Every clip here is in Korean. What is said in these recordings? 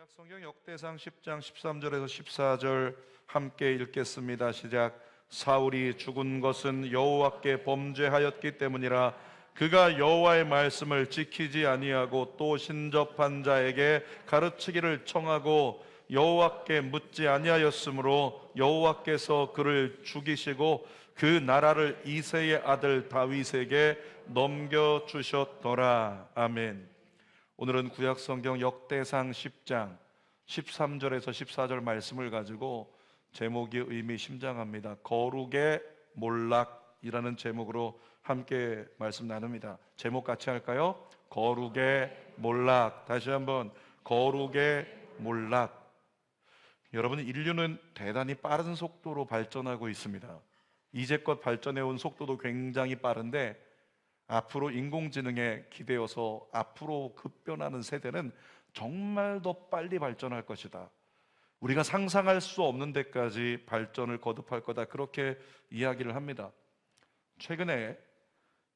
구약성경 역대상 10장 13절에서 14절 함께 읽겠습니다. 시작. 사울이 죽은 것은 여호와께 범죄하였기 때문이라. 그가 여호와의 말씀을 지키지 아니하고 또 신접한 자에게 가르치기를 청하고 여호와께 묻지 아니하였으므로 여호와께서 그를 죽이시고 그 나라를 이새의 아들 다윗에게 넘겨주셨더라. 아멘. 오늘은 구약성경 역대상 10장 13절에서 14절 말씀을 가지고 제목이 의미심장합니다. 거룩의 몰락이라는 제목으로 함께 말씀 나눕니다. 제목 같이 할까요? 거룩의 몰락. 다시 한번 거룩의 몰락. 여러분, 인류는 대단히 빠른 속도로 발전하고 있습니다. 이제껏 발전해온 속도도 굉장히 빠른데 앞으로 인공지능에 기대어서 앞으로 급변하는 세대는 정말 더 빨리 발전할 것이다. 우리가 상상할 수 없는 데까지 발전을 거듭할 거다. 그렇게 이야기를 합니다. 최근에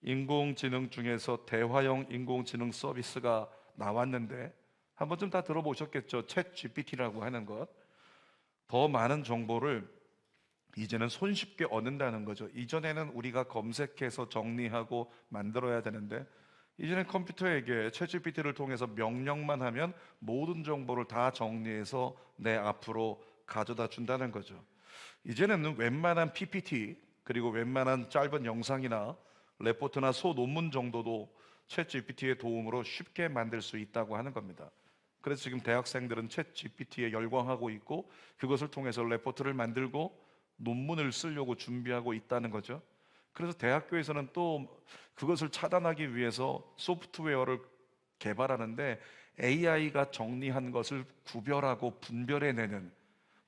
인공지능 중에서 대화형 인공지능 서비스가 나왔는데 한 번쯤 다 들어보셨겠죠? 챗 GPT라고 하는 것. 더 많은 정보를 이제는 손쉽게 얻는다는 거죠. 이전에는 우리가 검색해서 정리하고 만들어야 되는데 이제는 컴퓨터에게 챗GPT를 통해서 명령만 하면 모든 정보를 다 정리해서 내 앞으로 가져다 준다는 거죠. 이제는 웬만한 PPT 그리고 웬만한 짧은 영상이나 레포트나 소논문 정도도 챗GPT의 도움으로 쉽게 만들 수 있다고 하는 겁니다. 그래서 지금 대학생들은 챗GPT에 열광하고 있고 그것을 통해서 레포트를 만들고 논문을 쓰려고 준비하고 있다는 거죠. 그래서 대학교에서는 또 그것을 차단하기 위해서 소프트웨어를 개발하는데 AI가 정리한 것을 구별하고 분별해내는,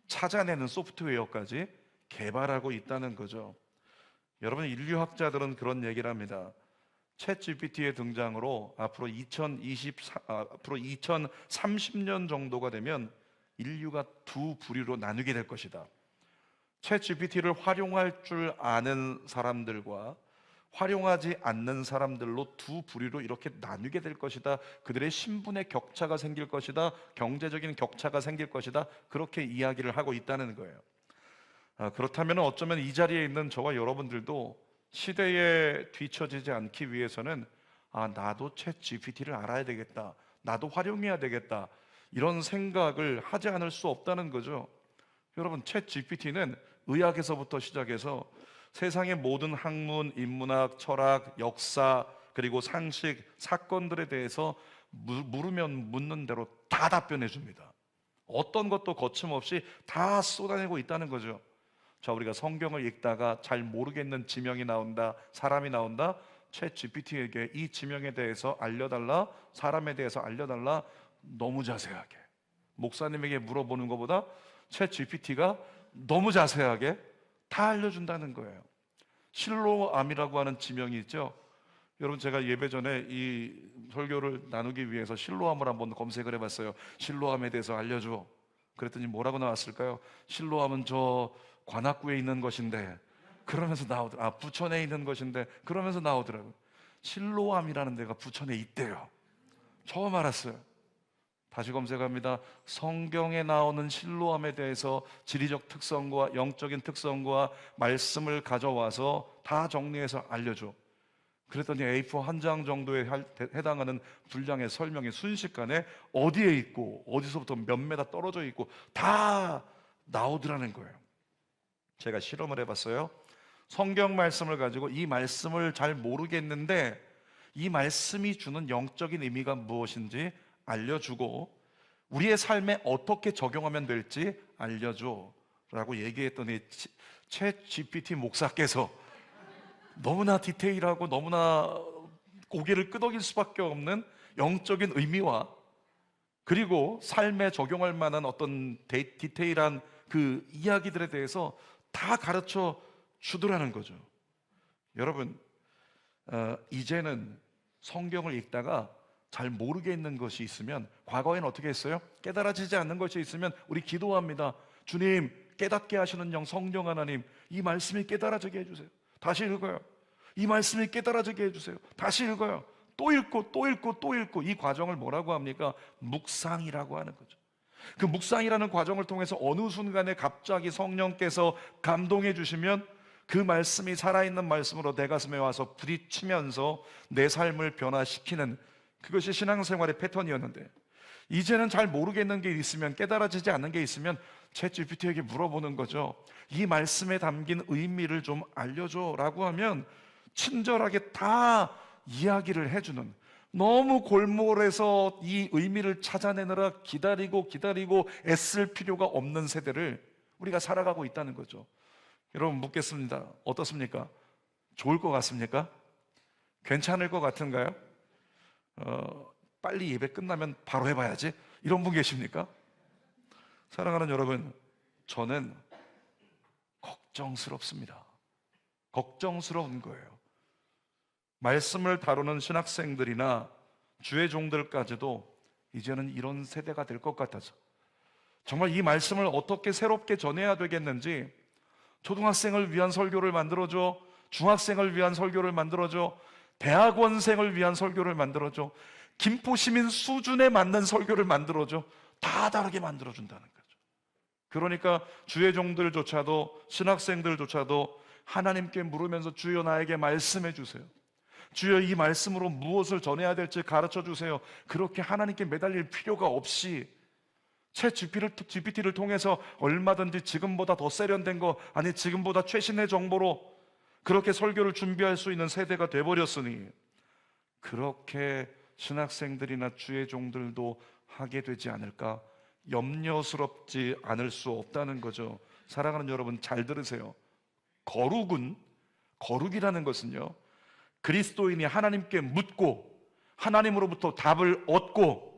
찾아내는 소프트웨어까지 개발하고 있다는 거죠. 여러분, 인류학자들은 그런 얘기를 합니다. 챗 GPT의 등장으로 앞으로 2030년 정도가 되면 인류가 두 부류로 나누게 될 것이다. 챗 GPT를 활용할 줄 아는 사람들과 활용하지 않는 사람들로 두 부류로 이렇게 나누게 될 것이다. 그들의 신분의 격차가 생길 것이다. 경제적인 격차가 생길 것이다. 그렇게 이야기를 하고 있다는 거예요. 그렇다면 어쩌면 이 자리에 있는 저와 여러분들도 시대에 뒤처지지 않기 위해서는 나도 챗 GPT를 알아야 되겠다. 나도 활용해야 되겠다. 이런 생각을 하지 않을 수 없다는 거죠. 여러분, 챗 GPT는 의학에서부터 시작해서 세상의 모든 학문, 인문학, 철학, 역사, 그리고 상식, 사건들에 대해서 물으면 묻는 대로 다 답변해 줍니다. 어떤 것도 거침없이 다 쏟아내고 있다는 거죠. 자, 우리가 성경을 읽다가 잘 모르겠는 지명이 나온다, 사람이 나온다. 챗 GPT에게 이 지명에 대해서 알려달라, 사람에 대해서 알려달라. 너무 자세하게 목사님에게 물어보는 것보다 챗 GPT가 너무 자세하게 다 알려준다는 거예요. 실로암이라고 하는 지명이 있죠. 여러분, 제가 예배 전에 이 설교를 나누기 위해서 실로암을 한번 검색을 해봤어요. 실로암에 대해서 알려줘. 그랬더니 뭐라고 나왔을까요? 실로암은 저 관악구에 있는 것인데, 그러면서 나오더라고요. 부천에 있는 것인데, 그러면서 나오더라고요. 실로암이라는 데가 부천에 있대요. 처음 알았어요. 다시 검색합니다. 성경에 나오는 실로암에 대해서 지리적 특성과 영적인 특성과 말씀을 가져와서 다 정리해서 알려줘. 그랬더니 A4 한 장 정도에 해당하는 분량의 설명이 순식간에 어디에 있고 어디서부터 몇 메다 떨어져 있고 다 나오더라는 거예요. 제가 실험을 해봤어요. 성경 말씀을 가지고 이 말씀을 잘 모르겠는데 이 말씀이 주는 영적인 의미가 무엇인지 알려주고 우리의 삶에 어떻게 적용하면 될지 알려줘 라고 얘기했더니 챗 GPT 목사께서 너무나 디테일하고 너무나 고개를 끄덕일 수밖에 없는 영적인 의미와 그리고 삶에 적용할 만한 어떤 디테일한 그 이야기들에 대해서 다 가르쳐 주더라는 거죠. 여러분, 이제는 성경을 읽다가 잘 모르겠는 것이 있으면, 과거에는 어떻게 했어요? 깨달아지지 않는 것이 있으면 우리 기도합니다. 주님, 깨닫게 하시는 영 성령 하나님, 이 말씀이 깨달아지게 해주세요. 다시 읽어요. 이 말씀이 깨달아지게 해주세요. 다시 읽어요. 또 읽고 또 읽고 또 읽고. 이 과정을 뭐라고 합니까? 묵상이라고 하는 거죠. 그 묵상이라는 과정을 통해서 어느 순간에 갑자기 성령께서 감동해 주시면 그 말씀이 살아있는 말씀으로 내 가슴에 와서 부딪히면서 내 삶을 변화시키는, 그것이 신앙생활의 패턴이었는데, 이제는 잘 모르겠는 게 있으면, 깨달아지지 않는 게 있으면 챗GPT에게 물어보는 거죠. 이 말씀에 담긴 의미를 좀 알려줘 라고 하면 친절하게 다 이야기를 해주는, 너무 골몰해서 이 의미를 찾아내느라 기다리고 애쓸 필요가 없는 세대를 우리가 살아가고 있다는 거죠. 여러분 묻겠습니다. 어떻습니까? 좋을 것 같습니까? 괜찮을 것 같은가요? 빨리 예배 끝나면 바로 해봐야지, 이런 분 계십니까? 사랑하는 여러분, 저는 걱정스럽습니다. 걱정스러운 거예요. 말씀을 다루는 신학생들이나 주의 종들까지도 이제는 이런 세대가 될 것 같아서, 정말 이 말씀을 어떻게 새롭게 전해야 되겠는지, 초등학생을 위한 설교를 만들어줘, 중학생을 위한 설교를 만들어줘, 대학원생을 위한 설교를 만들어줘, 김포시민 수준에 맞는 설교를 만들어줘, 다 다르게 만들어준다는 거죠. 그러니까 주의 종들조차도, 신학생들조차도 하나님께 물으면서 주여 나에게 말씀해 주세요, 주여 이 말씀으로 무엇을 전해야 될지 가르쳐 주세요, 그렇게 하나님께 매달릴 필요가 없이 챗GPT를 통해서 얼마든지 지금보다 더 세련된 거, 아니 지금보다 최신의 정보로 그렇게 설교를 준비할 수 있는 세대가 돼버렸으니, 그렇게 신학생들이나 주의 종들도 하게 되지 않을까 염려스럽지 않을 수 없다는 거죠. 사랑하는 여러분, 잘 들으세요. 거룩이라는 것은요, 그리스도인이 하나님께 묻고 하나님으로부터 답을 얻고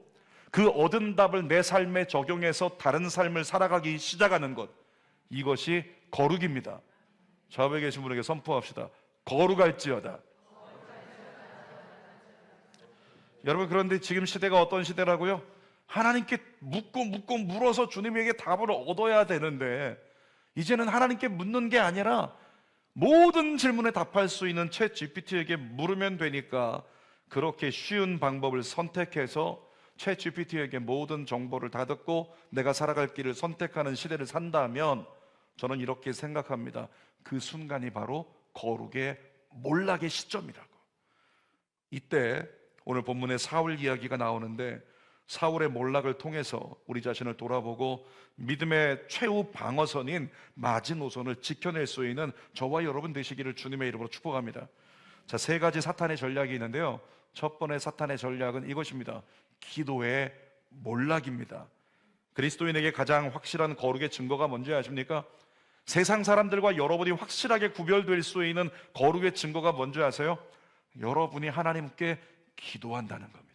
그 얻은 답을 내 삶에 적용해서 다른 삶을 살아가기 시작하는 것, 이것이 거룩입니다. 좌우에 계신 분에게 선포합시다. 거룩할지어다. 여러분, 그런데 지금 시대가 어떤 시대라고요? 하나님께 묻고 물어서 주님에게 답을 얻어야 되는데, 이제는 하나님께 묻는 게 아니라 모든 질문에 답할 수 있는 챗GPT에게 물으면 되니까, 그렇게 쉬운 방법을 선택해서 챗GPT에게 모든 정보를 다 듣고 내가 살아갈 길을 선택하는 시대를 산다면, 저는 이렇게 생각합니다. 그 순간이 바로 거룩의 몰락의 시점이라고. 이때 오늘 본문에 사울 이야기가 나오는데, 사울의 몰락을 통해서 우리 자신을 돌아보고 믿음의 최후 방어선인 마지노선을 지켜낼 수 있는 저와 여러분 되시기를 주님의 이름으로 축복합니다. 자, 세 가지 사탄의 전략이 있는데요, 첫 번째 사탄의 전략은 이것입니다. 기도의 몰락입니다. 그리스도인에게 가장 확실한 거룩의 증거가 뭔지 아십니까? 세상 사람들과 여러분이 확실하게 구별될 수 있는 거룩의 증거가 뭔지 아세요? 여러분이 하나님께 기도한다는 겁니다.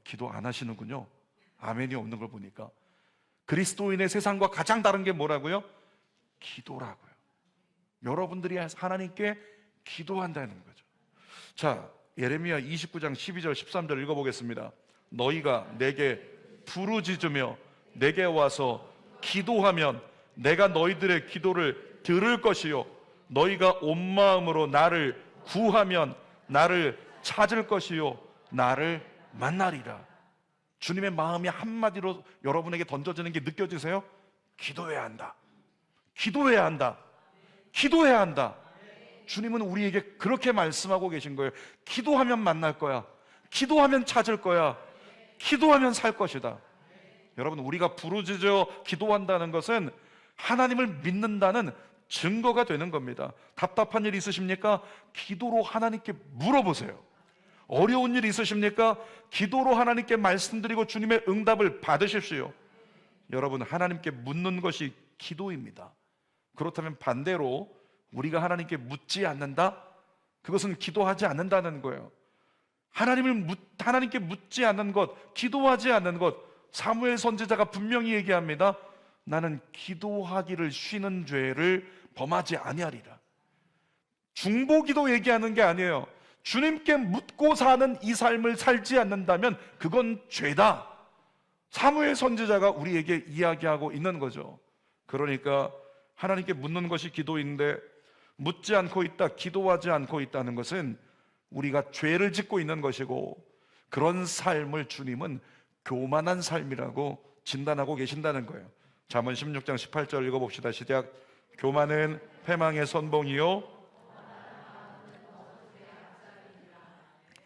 기도 안 하시는군요. 아멘이 없는 걸 보니까. 그리스도인의 세상과 가장 다른 게 뭐라고요? 기도라고요. 여러분들이 하나님께 기도한다는 거죠. 자, 예레미야 29장 12절 13절 읽어보겠습니다. 너희가 내게 부르짖으며 내게 와서 기도하면 내가 너희들의 기도를 들을 것이요, 너희가 온 마음으로 나를 구하면 나를 찾을 것이요, 나를 만나리라. 주님의 마음이 한마디로 여러분에게 던져지는 게 느껴지세요? 기도해야 한다. 기도해야 한다. 기도해야 한다. 주님은 우리에게 그렇게 말씀하고 계신 거예요. 기도하면 만날 거야. 기도하면 찾을 거야. 기도하면 살 것이다. 여러분, 우리가 부르짖어 기도한다는 것은 하나님을 믿는다는 증거가 되는 겁니다. 답답한 일 있으십니까? 기도로 하나님께 물어보세요. 어려운 일 있으십니까? 기도로 하나님께 말씀드리고 주님의 응답을 받으십시오. 여러분, 하나님께 묻는 것이 기도입니다. 그렇다면 반대로 우리가 하나님께 묻지 않는다? 그것은 기도하지 않는다는 거예요. 하나님께 묻지 않는 것, 기도하지 않는 것, 사무엘 선지자가 분명히 얘기합니다. 나는 기도하기를 쉬는 죄를 범하지 아니하리라. 중보기도 얘기하는 게 아니에요. 주님께 묻고 사는 이 삶을 살지 않는다면 그건 죄다. 사무엘 선지자가 우리에게 이야기하고 있는 거죠. 그러니까 하나님께 묻는 것이 기도인데, 묻지 않고 있다, 기도하지 않고 있다는 것은 우리가 죄를 짓고 있는 것이고, 그런 삶을 주님은 교만한 삶이라고 진단하고 계신다는 거예요. 잠언 16장 18절 읽어봅시다. 시작. 교만은 패망의 선봉이요.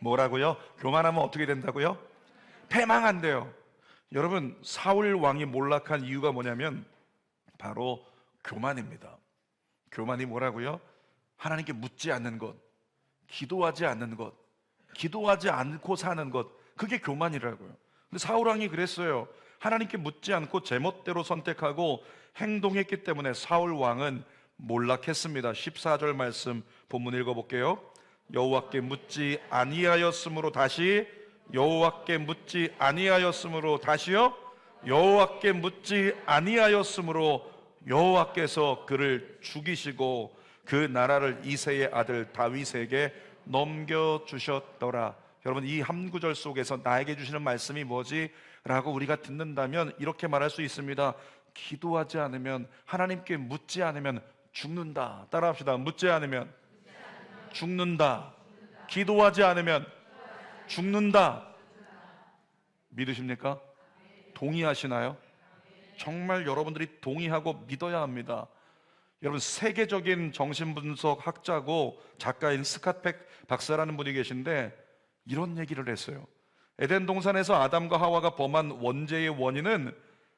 뭐라고요? 교만하면 어떻게 된다고요? 패망한대요. 여러분, 사울 왕이 몰락한 이유가 뭐냐면 바로 교만입니다. 교만이 뭐라고요? 하나님께 묻지 않는 것, 기도하지 않는 것, 기도하지 않고 사는 것, 그게 교만이라고요. 근데 사울 왕이 그랬어요. 하나님께 묻지 않고 제멋대로 선택하고 행동했기 때문에 사울 왕은 몰락했습니다. 14절 말씀 본문 읽어볼게요. 여호와께 묻지 아니하였으므로 다시, 여호와께 묻지 아니하였으므로 다시요, 여호와께 묻지 아니하였으므로 여호와께서 그를 죽이시고 그 나라를 이새의 아들 다윗에게 넘겨주셨더라. 여러분, 이 한 구절 속에서 나에게 주시는 말씀이 뭐지? 라고 우리가 듣는다면 이렇게 말할 수 있습니다. 기도하지 않으면, 하나님께 묻지 않으면 죽는다. 따라합시다. 묻지 않으면 죽는다. 기도하지 않으면 죽는다. 믿으십니까? 동의하시나요? 정말 여러분들이 동의하고 믿어야 합니다. 여러분, 세계적인 정신분석 학자고 작가인 스캇팩 박사라는 분이 계신데 이런 얘기를 했어요. 에덴 동산에서 아담과 하와가 범한 원죄의 원인은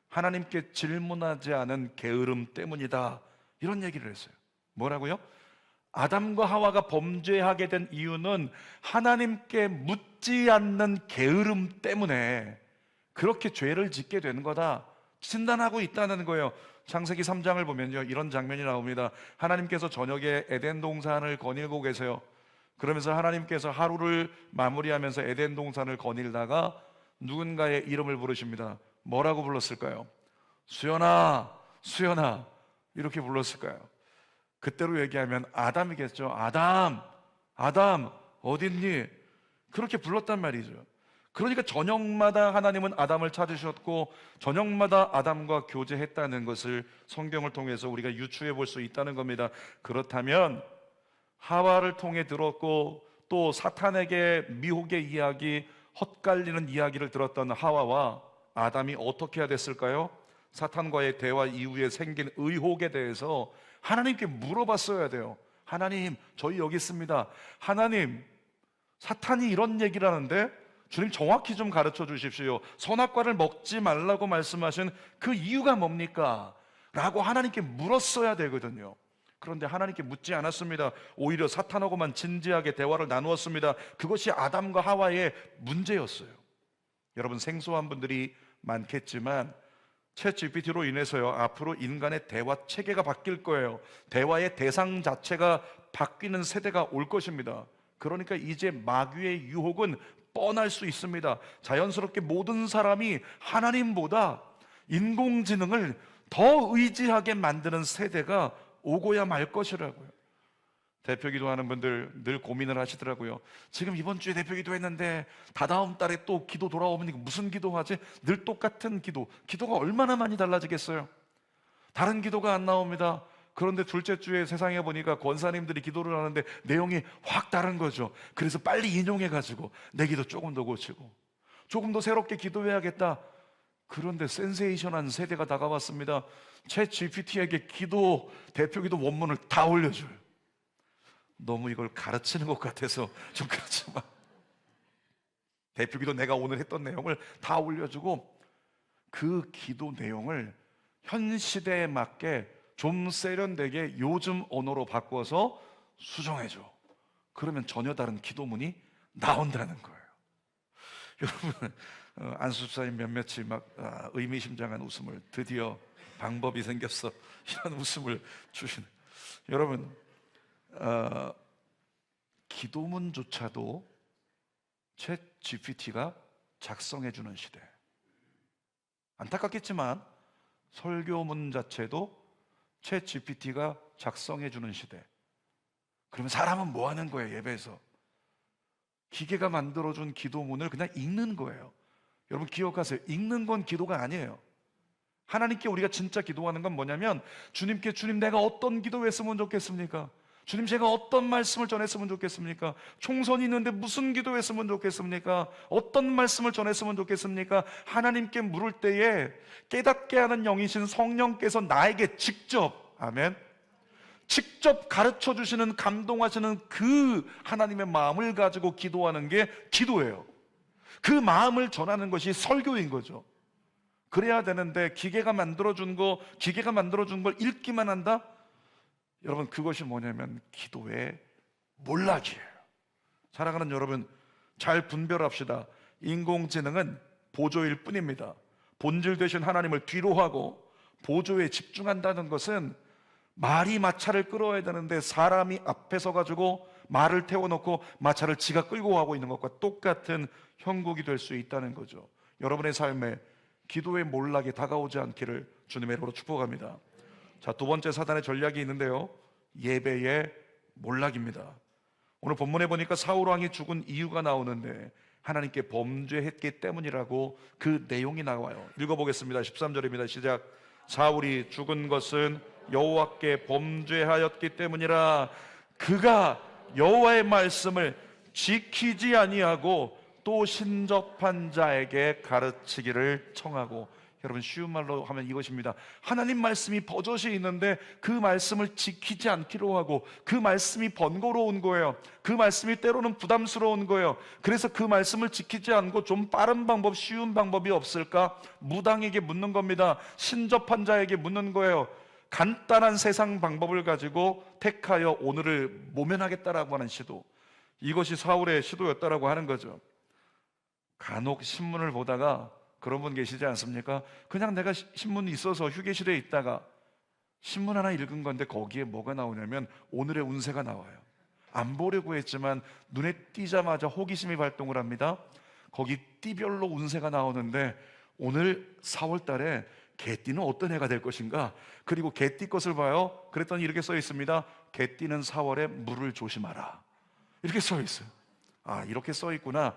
하나님께 질문하지 않은 게으름 때문이다. 이런 얘기를 했어요. 뭐라고요? 아담과 하와가 범죄하게 된 이유는 하나님께 묻지 않는 게으름 때문에 그렇게 죄를 짓게 되는 거다 진단하고 있다는 거예요. 창세기 3장을 보면요, 이런 장면이 나옵니다. 하나님께서 저녁에 에덴 동산을 거닐고 계세요. 그러면서 하나님께서 하루를 마무리하면서 에덴 동산을 거닐다가 누군가의 이름을 부르십니다. 뭐라고 불렀을까요? 수연아, 수연아, 이렇게 불렀을까요? 그때로 얘기하면 아담이겠죠. 아담, 아담, 어딨니? 그렇게 불렀단 말이죠. 그러니까 저녁마다 하나님은 아담을 찾으셨고 저녁마다 아담과 교제했다는 것을 성경을 통해서 우리가 유추해 볼 수 있다는 겁니다. 그렇다면 하와를 통해 들었고 또 사탄에게 미혹의 이야기, 헛갈리는 이야기를 들었던 하와와 아담이 어떻게 해야 됐을까요? 사탄과의 대화 이후에 생긴 의혹에 대해서 하나님께 물어봤어야 돼요. 하나님, 저희 여기 있습니다. 하나님, 사탄이 이런 얘기를 하는데 주님 정확히 좀 가르쳐 주십시오. 선악과를 먹지 말라고 말씀하신 그 이유가 뭡니까? 라고 하나님께 물었어야 되거든요. 그런데 하나님께 묻지 않았습니다. 오히려 사탄하고만 진지하게 대화를 나누었습니다. 그것이 아담과 하와의 문제였어요. 여러분, 생소한 분들이 많겠지만 챗 GPT로 인해서요, 앞으로 인간의 대화 체계가 바뀔 거예요. 대화의 대상 자체가 바뀌는 세대가 올 것입니다. 그러니까 이제 마귀의 유혹은 뻔할 수 있습니다. 자연스럽게 모든 사람이 하나님보다 인공지능을 더 의지하게 만드는 세대가 오고야 말 것이라고요. 대표 기도하는 분들 늘 고민을 하시더라고요. 지금 이번 주에 대표 기도했는데 다다음 달에 또 기도 돌아오면 무슨 기도하지? 늘 똑같은 기도가 얼마나 많이 달라지겠어요? 다른 기도가 안 나옵니다. 그런데 둘째 주에 세상에 보니까 권사님들이 기도를 하는데 내용이 확 다른 거죠. 그래서 빨리 인용해가지고 내 기도 조금 더 고치고 조금 더 새롭게 기도해야겠다. 그런데 센세이션한 세대가 다가왔습니다. 챗 GPT에게 대표 기도 원문을 다 올려줘요. 너무 이걸 가르치는 것 같아서 좀 그렇지만 대표 기도 내가 오늘 했던 내용을 다 올려주고 그 기도 내용을 현 시대에 맞게 좀 세련되게 요즘 언어로 바꿔서 수정해줘. 그러면 전혀 다른 기도문이 나온다는 거예요. 여러분, 안수사님 몇몇이 막 의미심장한 웃음을, 드디어 방법이 생겼어, 이런 웃음을 주시는. 여러분, 기도문조차도 챗 GPT가 작성해주는 시대. 안타깝겠지만 설교문 자체도 챗 GPT가 작성해주는 시대. 그러면 사람은 뭐 하는 거예요? 예배에서 기계가 만들어준 기도문을 그냥 읽는 거예요. 여러분 기억하세요. 읽는 건 기도가 아니에요. 하나님께 우리가 진짜 기도하는 건 뭐냐면 주님께, 주님 내가 어떤 기도했으면 좋겠습니까? 주님, 제가 어떤 말씀을 전했으면 좋겠습니까? 총선이 있는데 무슨 기도했으면 좋겠습니까? 어떤 말씀을 전했으면 좋겠습니까? 하나님께 물을 때에 깨닫게 하는 영이신 성령께서 나에게 직접, 아멘, 직접 가르쳐 주시는, 감동하시는 그 하나님의 마음을 가지고 기도하는 게 기도예요. 그 마음을 전하는 것이 설교인 거죠. 그래야 되는데 기계가 만들어준 걸 읽기만 한다? 여러분, 그것이 뭐냐면 기도의 몰락이에요. 사랑하는 여러분, 잘 분별합시다. 인공지능은 보조일 뿐입니다. 본질 되신 하나님을 뒤로 하고 보조에 집중한다는 것은 말이 마차를 끌어야 되는데 사람이 앞에 서가지고 말을 태워놓고 마차를 지가 끌고 가고 있는 것과 똑같은 형국이 될 수 있다는 거죠. 여러분의 삶에 기도의 몰락이 다가오지 않기를 주님의 이름으로 축복합니다. 자, 두 번째 사단의 전략이 있는데요, 예배의 몰락입니다. 오늘 본문에 보니까 사울 왕이 죽은 이유가 나오는데 하나님께 범죄했기 때문이라고 그 내용이 나와요. 읽어보겠습니다. 13절입니다. 시작. 사울이 죽은 것은 여호와께 범죄하였기 때문이라. 그가 여호와의 말씀을 지키지 아니하고 또 신접한 자에게 가르치기를 청하고. 여러분, 쉬운 말로 하면 이것입니다. 하나님 말씀이 버젓이 있는데 그 말씀을 지키지 않기로 하고, 그 말씀이 번거로운 거예요. 그 말씀이 때로는 부담스러운 거예요. 그래서 그 말씀을 지키지 않고 좀 빠른 방법, 쉬운 방법이 없을까? 무당에게 묻는 겁니다. 신접한 자에게 묻는 거예요. 간단한 세상 방법을 가지고 택하여 오늘을 모면하겠다라고 하는 시도, 이것이 사울의 시도였다라고 하는 거죠. 간혹 신문을 보다가 그런 분 계시지 않습니까? 그냥 내가 신문이 있어서 휴게실에 있다가 신문 하나 읽은 건데 거기에 뭐가 나오냐면 오늘의 운세가 나와요. 안 보려고 했지만 눈에 띄자마자 호기심이 발동을 합니다. 거기 띠별로 운세가 나오는데 오늘 4월 달에 개띠는 어떤 해가 될 것인가? 그리고 개띠 것을 봐요. 그랬더니 이렇게 써 있습니다. 개띠는 4월에 물을 조심하라. 이렇게 써 있어요. 아, 이렇게 써 있구나.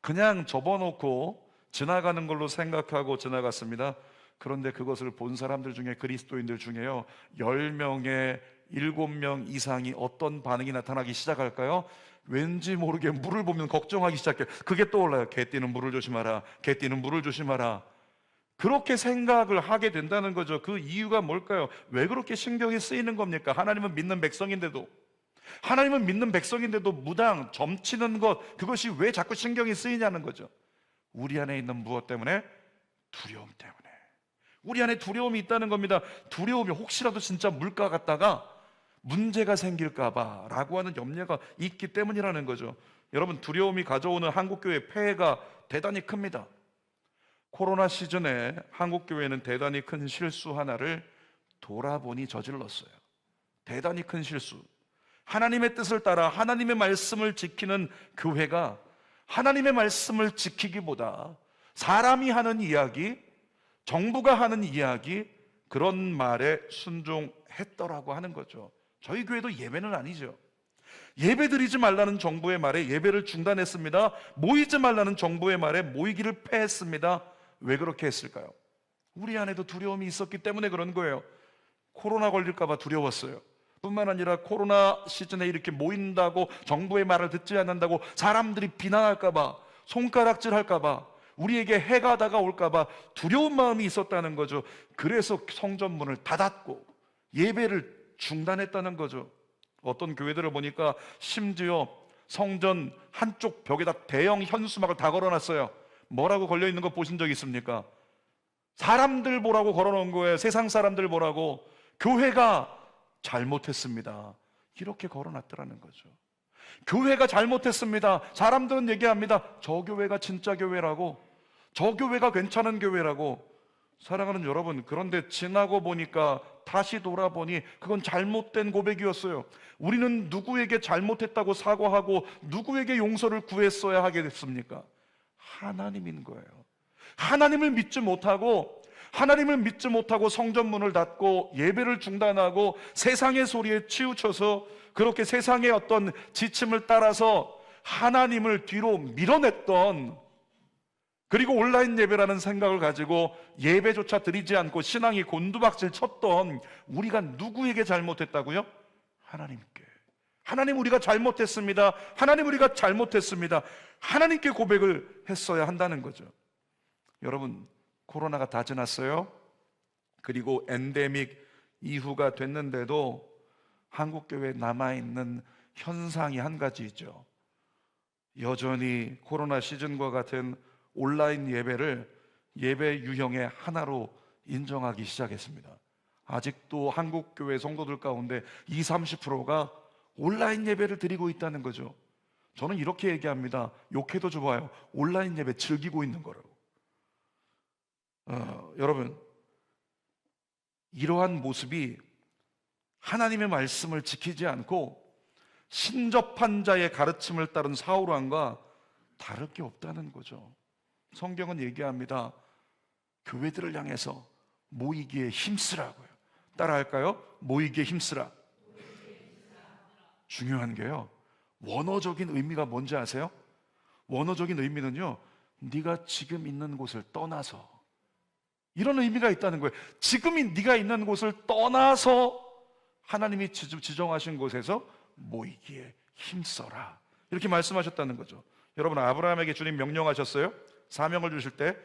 그냥 접어놓고 지나가는 걸로 생각하고 지나갔습니다. 그런데 그것을 본 사람들 중에, 그리스도인들 중에요, 10명에 7명 이상이 어떤 반응이 나타나기 시작할까요? 왠지 모르게 물을 보면 걱정하기 시작해요. 그게 떠올라요. 개띠는 물을 조심하라. 개띠는 물을 조심하라. 그렇게 생각을 하게 된다는 거죠. 그 이유가 뭘까요? 왜 그렇게 신경이 쓰이는 겁니까? 하나님은 믿는 백성인데도 무당, 점치는 것, 그것이 왜 자꾸 신경이 쓰이냐는 거죠. 우리 안에 있는 무엇 때문에? 두려움 때문에. 우리 안에 두려움이 있다는 겁니다. 두려움이 혹시라도 진짜 물가 갔다가 문제가 생길까봐 라고 하는 염려가 있기 때문이라는 거죠. 여러분, 두려움이 가져오는 한국교회 폐해가 대단히 큽니다. 코로나 시즌에 한국교회는 대단히 큰 실수 하나를 돌아보니 저질렀어요. 대단히 큰 실수. 하나님의 뜻을 따라 하나님의 말씀을 지키는 교회가 하나님의 말씀을 지키기보다 사람이 하는 이야기, 정부가 하는 이야기, 그런 말에 순종했더라고 하는 거죠. 저희 교회도 예배는 아니죠. 예배 드리지 말라는 정부의 말에 예배를 중단했습니다. 모이지 말라는 정부의 말에 모이기를 패했습니다. 왜 그렇게 했을까요? 우리 안에도 두려움이 있었기 때문에 그런 거예요. 코로나 걸릴까 봐 두려웠어요. 뿐만 아니라 코로나 시즌에 이렇게 모인다고, 정부의 말을 듣지 않는다고 사람들이 비난할까 봐, 손가락질 할까 봐, 우리에게 해가 다가올까 봐 두려운 마음이 있었다는 거죠. 그래서 성전문을 닫았고 예배를 중단했다는 거죠. 어떤 교회들을 보니까 심지어 성전 한쪽 벽에다 대형 현수막을 다 걸어놨어요. 뭐라고 걸려있는 거 보신 적 있습니까? 사람들 보라고 걸어놓은 거예요. 세상 사람들 보라고. 교회가 잘못했습니다. 이렇게 걸어놨더라는 거죠. 교회가 잘못했습니다. 사람들은 얘기합니다. 저 교회가 진짜 교회라고, 저 교회가 괜찮은 교회라고. 사랑하는 여러분, 그런데 지나고 보니까, 다시 돌아보니 그건 잘못된 고백이었어요. 우리는 누구에게 잘못했다고 사과하고 누구에게 용서를 구했어야 하게 됐습니까? 하나님인 거예요. 하나님을 믿지 못하고 성전문을 닫고 예배를 중단하고 세상의 소리에 치우쳐서 그렇게 세상의 어떤 지침을 따라서 하나님을 뒤로 밀어냈던, 그리고 온라인 예배라는 생각을 가지고 예배조차 드리지 않고 신앙이 곤두박질 쳤던 우리가 누구에게 잘못했다고요? 하나님께. 하나님, 우리가 잘못했습니다. 하나님, 우리가 잘못했습니다. 하나님께 고백을 했어야 한다는 거죠. 여러분, 코로나가 다 지났어요. 그리고 엔데믹 이후가 됐는데도 한국교회에 남아있는 현상이 한 가지 있죠. 여전히 코로나 시즌과 같은 온라인 예배를 예배 유형의 하나로 인정하기 시작했습니다. 아직도 한국교회 성도들 가운데 20, 30%가 온라인 예배를 드리고 있다는 거죠. 저는 이렇게 얘기합니다. 욕해도 좋아요. 온라인 예배 즐기고 있는 거라고. 여러분, 이러한 모습이 하나님의 말씀을 지키지 않고 신접한 자의 가르침을 따른 사울왕과 다를 게 없다는 거죠. 성경은 얘기합니다. 교회들을 향해서 모이기에 힘쓰라고요. 따라할까요? 모이기에 힘쓰라. 중요한 게요, 원어적인 의미가 뭔지 아세요? 원어적인 의미는요, 네가 지금 있는 곳을 떠나서, 이런 의미가 있다는 거예요. 지금 네가 있는 곳을 떠나서 하나님이 지정하신 곳에서 모이기에 힘써라, 이렇게 말씀하셨다는 거죠. 여러분, 아브라함에게 주님 명령하셨어요. 사명을 주실 때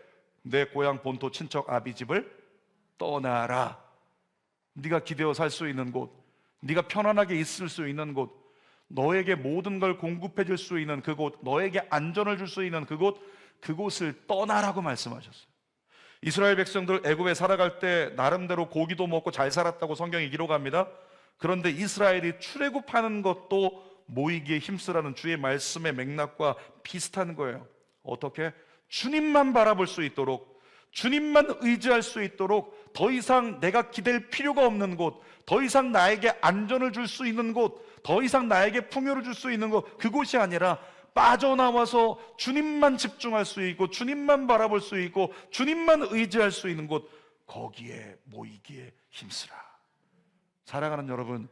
내 고향 본토 친척 아비 집을 떠나라. 네가 기대어 살 수 있는 곳, 네가 편안하게 있을 수 있는 곳, 너에게 모든 걸 공급해 줄 수 있는 그곳, 너에게 안전을 줄 수 있는 그곳을 떠나라고 말씀하셨어요. 이스라엘 백성들 애굽에 살아갈 때 나름대로 고기도 먹고 잘 살았다고 성경이 기록합니다. 그런데 이스라엘이 출애굽하는 것도 모이기에 힘쓰라는 주의 말씀의 맥락과 비슷한 거예요. 어떻게? 주님만 바라볼 수 있도록, 주님만 의지할 수 있도록, 더 이상 내가 기댈 필요가 없는 곳, 더 이상 나에게 안전을 줄 수 있는 곳, 더 이상 나에게 풍요를 줄 수 있는 곳, 그곳이 아니라 빠져나와서 주님만 집중할 수 있고, 주님만 바라볼 수 있고, 주님만 의지할 수 있는 곳, 거기에 모이기에 힘쓰라. 사랑하는 여러분,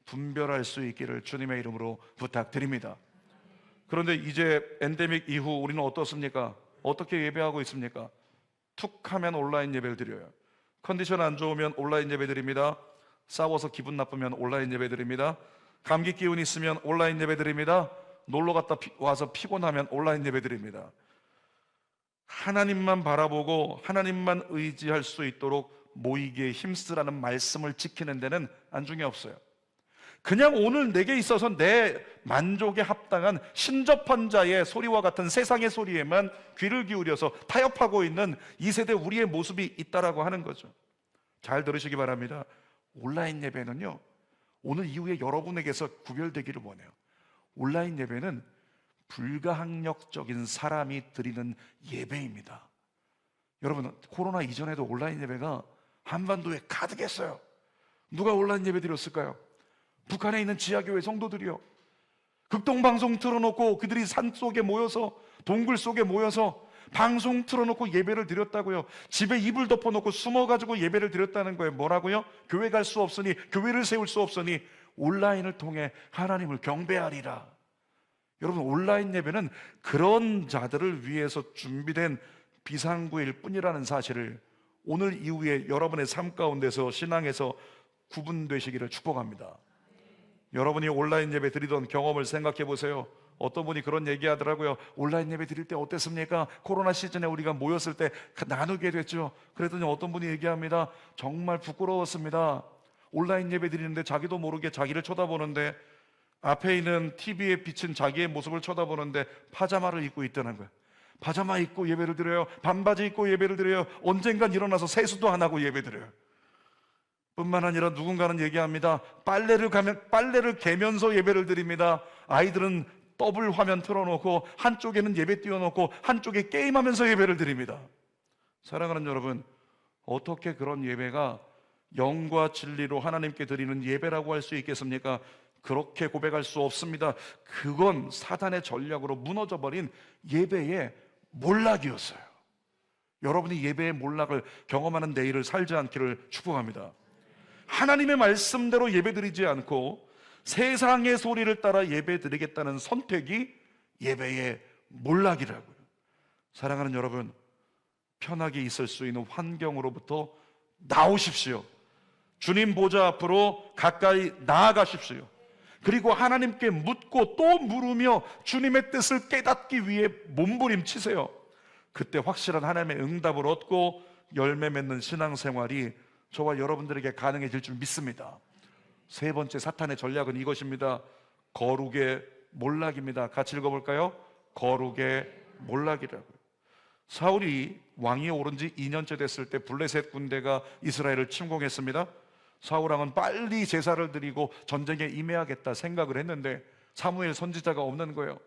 분별할 수 있기를 주님의 이름으로 부탁드립니다. 그런데 이제 엔데믹 이후 우리는 어떻습니까? 어떻게 예배하고 있습니까? 툭 하면 온라인 예배를 드려요. 컨디션 안 좋으면 온라인 예배 드립니다. 싸워서 기분 나쁘면 온라인 예배 드립니다. 감기 기운 있으면 온라인 예배 드립니다. 놀러 갔다 와서 피곤하면 온라인 예배 드립니다. 하나님만 바라보고 하나님만 의지할 수 있도록 모이기에 힘쓰라는 말씀을 지키는 데는 안중에 없어요. 그냥 오늘 내게 있어서 내 만족에 합당한 신접한 자의 소리와 같은 세상의 소리에만 귀를 기울여서 타협하고 있는 이 세대 우리의 모습이 있다라고 하는 거죠. 잘 들으시기 바랍니다. 온라인 예배는요, 오늘 이후에 여러분에게서 구별되기를 원해요. 온라인 예배는 불가항력적인 사람이 드리는 예배입니다. 여러분, 코로나 이전에도 온라인 예배가 한반도에 가득했어요. 누가 온라인 예배 드렸을까요? 북한에 있는 지하교회 성도들이요. 극동방송 틀어놓고 그들이 산속에 모여서, 동굴 속에 모여서 방송 틀어놓고 예배를 드렸다고요. 집에 이불 덮어놓고 숨어가지고 예배를 드렸다는 거예요. 뭐라고요? 교회 갈 수 없으니, 교회를 세울 수 없으니 온라인을 통해 하나님을 경배하리라. 여러분, 온라인 예배는 그런 자들을 위해서 준비된 비상구일 뿐이라는 사실을 오늘 이후에 여러분의 삶 가운데서, 신앙에서 구분되시기를 축복합니다. 여러분이 온라인 예배 드리던 경험을 생각해 보세요. 어떤 분이 그런 얘기 하더라고요. 온라인 예배 드릴 때 어땠습니까? 코로나 시즌에 우리가 모였을 때 나누게 됐죠. 그랬더니 어떤 분이 얘기합니다. 정말 부끄러웠습니다. 온라인 예배 드리는데 자기도 모르게 자기를 쳐다보는데, 앞에 있는 TV에 비친 자기의 모습을 쳐다보는데 파자마를 입고 있다는 거예요. 파자마 입고 예배를 드려요. 반바지 입고 예배를 드려요. 언젠간 일어나서 세수도 안 하고 예배 드려요. 뿐만 아니라 누군가는 얘기합니다. 빨래를 개면서 예배를 드립니다. 아이들은 더블 화면 틀어놓고 한쪽에는 예배 띄워놓고 한쪽에 게임하면서 예배를 드립니다. 사랑하는 여러분, 어떻게 그런 예배가 영과 진리로 하나님께 드리는 예배라고 할 수 있겠습니까? 그렇게 고백할 수 없습니다. 그건 사단의 전략으로 무너져버린 예배의 몰락이었어요. 여러분이 예배의 몰락을 경험하는 내일을 살지 않기를 축복합니다. 하나님의 말씀대로 예배드리지 않고 세상의 소리를 따라 예배드리겠다는 선택이 예배의 몰락이라고요. 사랑하는 여러분, 편하게 있을 수 있는 환경으로부터 나오십시오. 주님 보좌 앞으로 가까이 나아가십시오. 그리고 하나님께 묻고 또 물으며 주님의 뜻을 깨닫기 위해 몸부림치세요. 그때 확실한 하나님의 응답을 얻고 열매 맺는 신앙생활이 저와 여러분들에게 가능해질 줄 믿습니다. 세 번째 사탄의 전략은 이것입니다. 거룩의 몰락입니다. 같이 읽어볼까요? 거룩의 몰락이라고요. 사울이 왕위에 오른 지 2년째 됐을 때 블레셋 군대가 이스라엘을 침공했습니다. 사울왕은 빨리 제사를 드리고 전쟁에 임해야겠다 생각을 했는데 사무엘 선지자가 없는 거예요.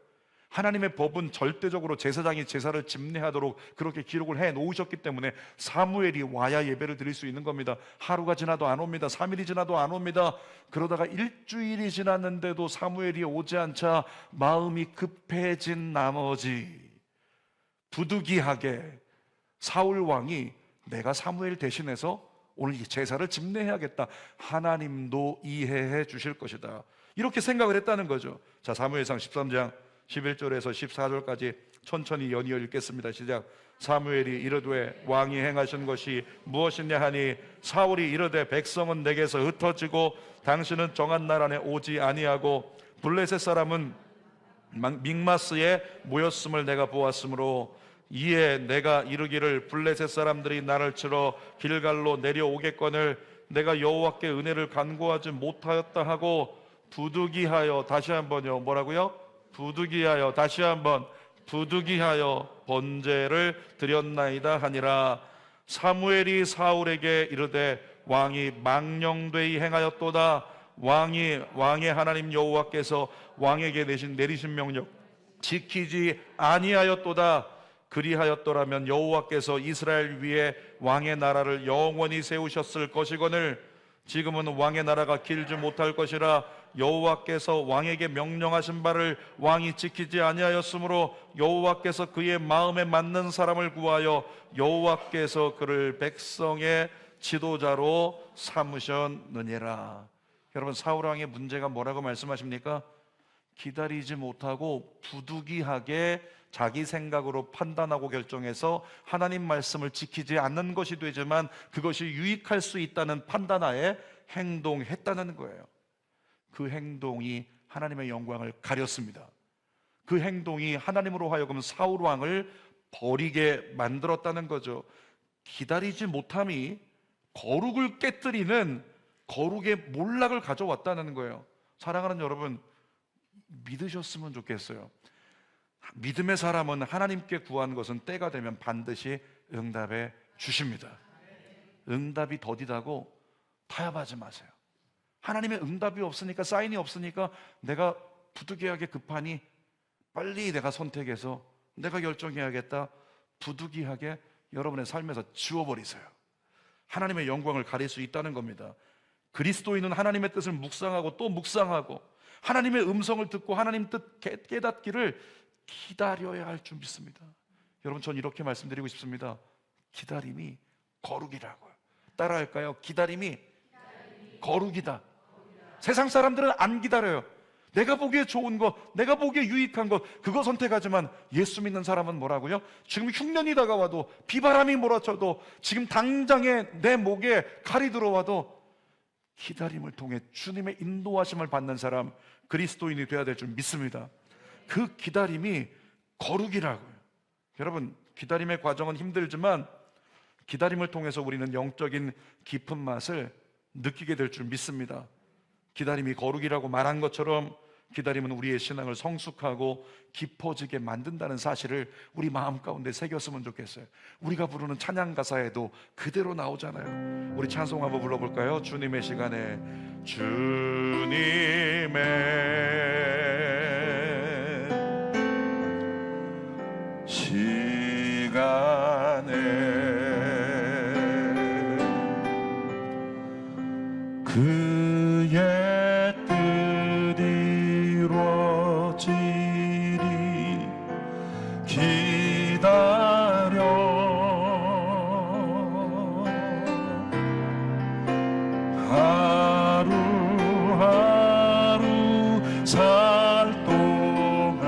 하나님의 법은 절대적으로 제사장이 제사를 집례하도록 그렇게 기록을 해 놓으셨기 때문에 사무엘이 와야 예배를 드릴 수 있는 겁니다. 하루가 지나도 안 옵니다. 3일이 지나도 안 옵니다. 그러다가 일주일이 지났는데도 사무엘이 오지 않자 마음이 급해진 나머지 부득이하게 사울 왕이 내가 사무엘 대신해서 오늘 이 제사를 집례해야겠다, 하나님도 이해해 주실 것이다, 이렇게 생각을 했다는 거죠. 자, 사무엘상 13장 11절에서 14절까지 천천히 연이어 읽겠습니다. 시작. 사무엘이 이르되 왕이 행하신 것이 무엇이냐 하니 사울이 이르되 백성은 내게서 흩어지고 당신은 정한 날 안에 오지 아니하고 블레셋 사람은 믹마스에 모였음을 내가 보았으므로 이에 내가 이르기를 블레셋 사람들이 나를 치러 길갈로 내려오겠거늘 내가 여호와께 은혜를 간구하지 못하였다 하고 부득이하여, 다시 한번요, 뭐라고요? 부득이하여, 다시 한번 부득이하여 번제를 드렸나이다 하니라. 사무엘이 사울에게 이르되 왕이 망령되이 행하였도다. 왕의 하나님 여호와께서 왕에게 내리신 명령 지키지 아니하였도다. 그리하였더라면 여호와께서 이스라엘 위에 왕의 나라를 영원히 세우셨을 것이거늘 지금은 왕의 나라가 길지 못할 것이라. 여호와께서 왕에게 명령하신 바를 왕이 지키지 아니하였으므로 여호와께서 그의 마음에 맞는 사람을 구하여 여호와께서 그를 백성의 지도자로 삼으셨느니라. 여러분, 사울 왕의 문제가 뭐라고 말씀하십니까? 기다리지 못하고 부득이하게 자기 생각으로 판단하고 결정해서 하나님 말씀을 지키지 않는 것이 되지만 그것이 유익할 수 있다는 판단하에 행동했다는 거예요. 그 행동이 하나님의 영광을 가렸습니다. 그 행동이 하나님으로 하여금 사울 왕을 버리게 만들었다는 거죠. 기다리지 못함이 거룩을 깨뜨리는 거룩의 몰락을 가져왔다는 거예요. 사랑하는 여러분, 믿으셨으면 좋겠어요. 믿음의 사람은 하나님께 구한 것은 때가 되면 반드시 응답해 주십니다. 응답이 더디다고 타협하지 마세요. 하나님의 응답이 없으니까, 사인이 없으니까 내가 부득이하게 급하니 빨리 내가 선택해서 내가 결정해야겠다, 부득이하게 여러분의 삶에서 지워버리세요. 하나님의 영광을 가릴 수 있다는 겁니다. 그리스도인은 하나님의 뜻을 묵상하고 또 묵상하고 하나님의 음성을 듣고 하나님 뜻 깨닫기를 기다려야 할 줄 믿습니다. 여러분, 전 이렇게 말씀드리고 싶습니다. 기다림이 거룩이라고요. 따라할까요? 기다림이 거룩이다. 세상 사람들은 안 기다려요. 내가 보기에 좋은 것, 내가 보기에 유익한 것, 그거 선택하지만 예수 믿는 사람은 뭐라고요? 지금 흉년이 다가와도, 비바람이 몰아쳐도, 지금 당장에 내 목에 칼이 들어와도 기다림을 통해 주님의 인도하심을 받는 사람, 그리스도인이 되어야 될 줄 믿습니다. 그 기다림이 거룩이라고요. 여러분, 기다림의 과정은 힘들지만 기다림을 통해서 우리는 영적인 깊은 맛을 느끼게 될 줄 믿습니다. 기다림이 거룩이라고 말한 것처럼 기다림은 우리의 신앙을 성숙하고 깊어지게 만든다는 사실을 우리 마음 가운데 새겼으면 좋겠어요. 우리가 부르는 찬양 가사에도 그대로 나오잖아요. 우리 찬송 한번 불러볼까요? 주님의 시간에, 주님의 시간에 그의 뜻이 이루어지리 기다려 하루하루 살 동안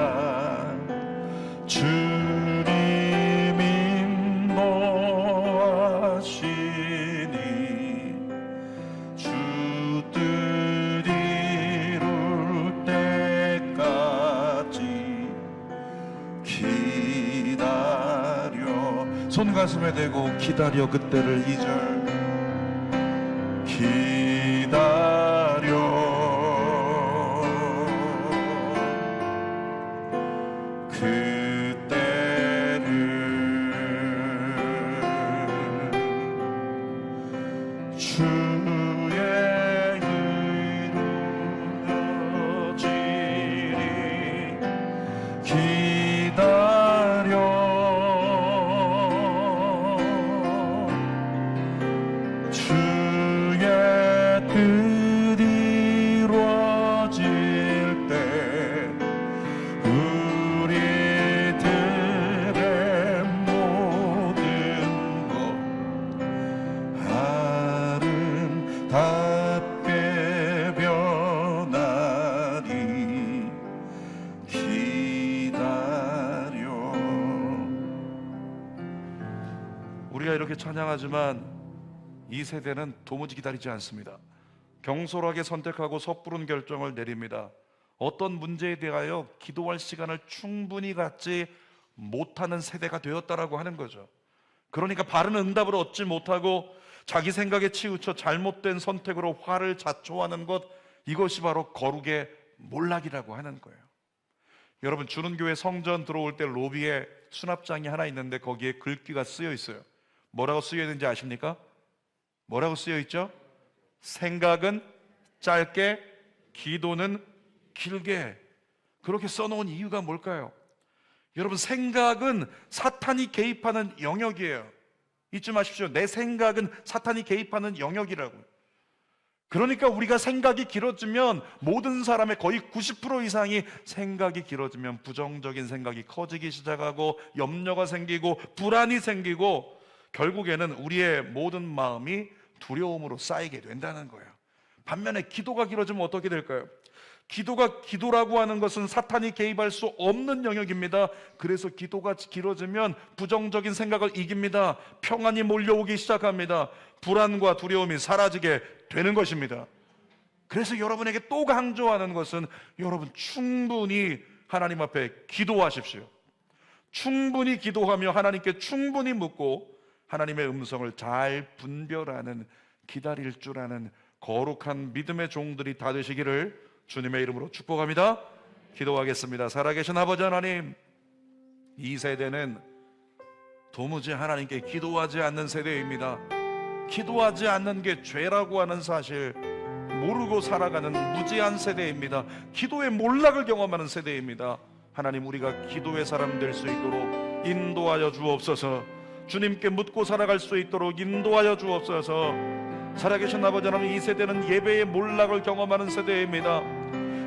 주님 인도하시니 주 뜻 이룰 손 가슴에 대고 기다려 그때를 2절 기다려 우리가 이렇게 찬양하지만 이 세대는 도무지 기다리지 않습니다. 경솔하게 선택하고 섣부른 결정을 내립니다. 어떤 문제에 대하여 기도할 시간을 충분히 갖지 못하는 세대가 되었다라고 하는 거죠. 그러니까 바른 응답을 얻지 못하고 자기 생각에 치우쳐 잘못된 선택으로 화를 자초하는 것, 이것이 바로 거룩의 몰락이라고 하는 거예요. 여러분, 주는교회 성전 들어올 때 로비에 수납장이 하나 있는데 거기에 글귀가 쓰여 있어요. 뭐라고 쓰여 있는지 아십니까? 뭐라고 쓰여 있죠? 생각은 짧게, 기도는 길게. 그렇게 써놓은 이유가 뭘까요? 여러분, 생각은 사탄이 개입하는 영역이에요. 잊지 마십시오. 내 생각은 사탄이 개입하는 영역이라고. 그러니까 우리가 생각이 길어지면, 모든 사람의 거의 90% 이상이 생각이 길어지면 부정적인 생각이 커지기 시작하고 염려가 생기고 불안이 생기고 결국에는 우리의 모든 마음이 두려움으로 쌓이게 된다는 거예요. 반면에 기도가 길어지면 어떻게 될까요? 기도라고 하는 것은 사탄이 개입할 수 없는 영역입니다. 그래서 기도가 길어지면 부정적인 생각을 이깁니다. 평안이 몰려오기 시작합니다. 불안과 두려움이 사라지게 되는 것입니다. 그래서 여러분에게 또 강조하는 것은, 여러분 충분히 하나님 앞에 기도하십시오. 충분히 기도하며 하나님께 충분히 묻고 하나님의 음성을 잘 분별하는, 기다릴 줄 아는 거룩한 믿음의 종들이 다 되시기를 주님의 이름으로 축복합니다. 기도하겠습니다. 살아계신 아버지 하나님, 이 세대는 도무지 하나님께 기도하지 않는 세대입니다. 기도하지 않는 게 죄라고 하는 사실 모르고 살아가는 무지한 세대입니다. 기도의 몰락을 경험하는 세대입니다. 하나님, 우리가 기도의 사람 될 수 있도록 인도하여 주옵소서. 주님께 묻고 살아갈 수 있도록 인도하여 주옵소서. 살아계신 아버지 하나님, 이 세대는 예배의 몰락을 경험하는 세대입니다.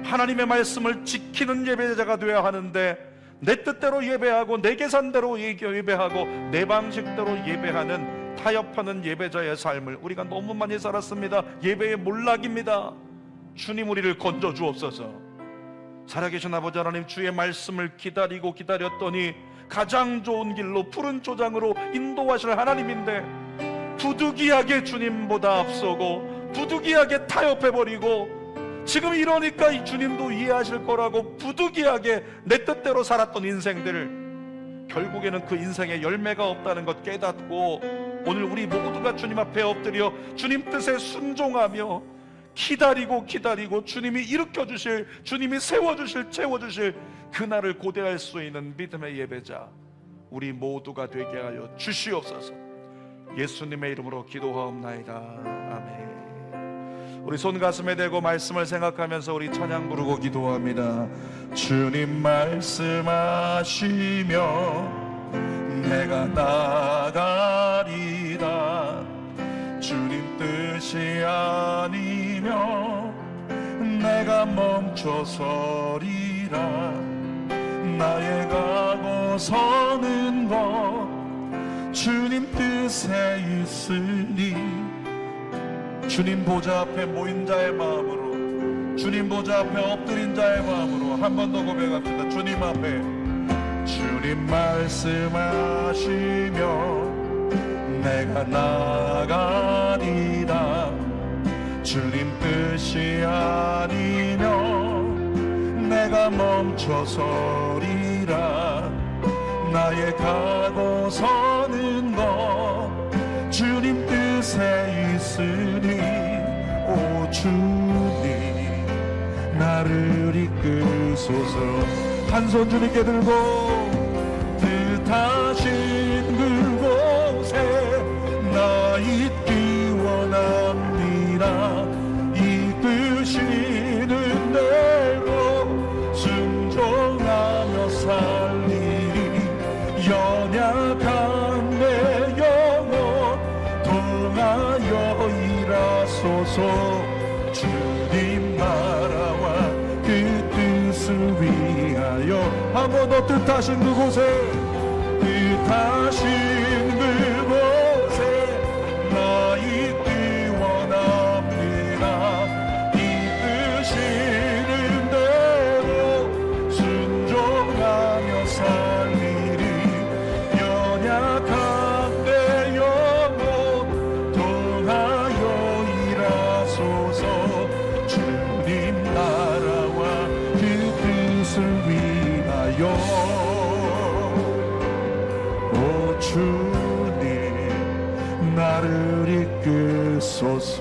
하나님의 말씀을 지키는 예배자가 되어야 하는데, 내 뜻대로 예배하고 내 계산대로 예배하고 내 방식대로 예배하는, 타협하는 예배자의 삶을 우리가 너무 많이 살았습니다. 예배의 몰락입니다. 주님, 우리를 건져 주옵소서. 살아계신 아버지 하나님, 주의 말씀을 기다리고 기다렸더니 가장 좋은 길로, 푸른 초장으로 인도하실 하나님인데, 부득이하게 주님보다 앞서고 부득이하게 타협해버리고, 지금 이러니까 이 주님도 이해하실 거라고 부득이하게 내 뜻대로 살았던 인생들, 결국에는 그 인생에 열매가 없다는 것 깨닫고, 오늘 우리 모두가 주님 앞에 엎드려 주님 뜻에 순종하며 기다리고 주님이 일으켜주실, 주님이 세워주실, 채워주실 그날을 고대할 수 있는 믿음의 예배자 우리 모두가 되게 하여 주시옵소서. 예수님의 이름으로 기도하옵나이다. 아멘. 우리 손 가슴에 대고 말씀을 생각하면서 우리 찬양 부르고 기도합니다. 주님 말씀하시며 내가 나가리다. 주님 뜻이 아니며 내가 멈춰서리라. 나의 가고 서는 것 주님 뜻에 있으니, 주님 보좌 앞에 모인 자의 마음으로, 주님 보좌 앞에 엎드린 자의 마음으로 한 번 더 고백합시다. 주님 앞에, 주님 말씀하시며 내가 나가리라. 주님 뜻이 아니며 내가 멈춰서리라. 나의 가고서는 것 주님 뜻에 있으니 오 주님 나를 이끄소서. 한 손 주님께 들고 뜻하신 그곳에 나 있기 원합니다. 이끄시는 대로 순종하며 살리리. 연약한 내 영혼 통하여 일하소서. 주님 나라와 그 뜻을 위하여 한 번 더 뜻하신 그곳에 뜻하신 그곳에 나 있기 원합니다. 이끄시는 대로 순종하며 살리리. 연약한 내 영혼 통하여 일하소서. 주님 나라와 그 뜻을 위하여 오 주님 나를 이끄소서.